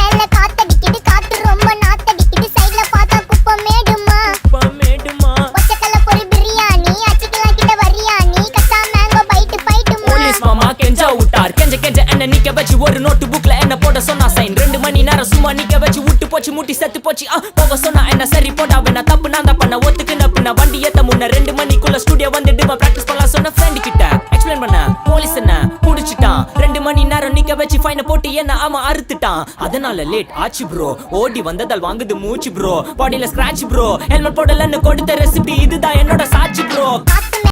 மேல காத்தடிக்குது காத்து ரொம்ப நாத்தடிக்குது சைடுல பார்த்தா குப்பை மேடுமா ஒச்சக்கல்ல பொரி பிரியாணி அச்சிக்கலாம் கிட்ட வரியாணி கச்சா மேங்கோ பைட்டு பைட்டுமா போலீஸ் மாமா கெஞ்சா விட்டார் கெஞ்ச என்ன நிக்க வச்சு ஒரு நோட்டு புக்ல என்ன போட சொன்னா சைன் 2 மணி நேரம் சும்மா நிக்க வச்சு விட்டு போச்சு முட்டி செத்து போச்சு போக சொன்னா என்ன சரி போட்டா வேணா தப்பு நான் தான் பண்ண ஒத்துக்கு நப்புன வண்டி ஏத்த முன்ன 2 மணிக்குள்ள ஸ்டுடியோ வந்துட்டு பிராக்டிஸ் பண்ணலாம் சொன்ன ஃப்ரெண்ட் கிட்ட எக்ஸ்பிளைன் பண்ண போலீஸ் என்ன புடிச்சிட்டான் 2 மணி நேரம் நிக்க வச்சு ஃபைனை போட்டு என்ன அவன் அறுத்துட்டான் அதனால லேட் ஆச்சு ப்ரோ ஓடி வந்ததால் வாங்குது மூச்சு ப்ரோ பாடியில ஸ்கிராட்ச் ப்ரோ ஹெல்மெட் போடலன்னு கொடுத்த ரெசிபி இதுதான் என்னோட சாட்சி ப்ரோ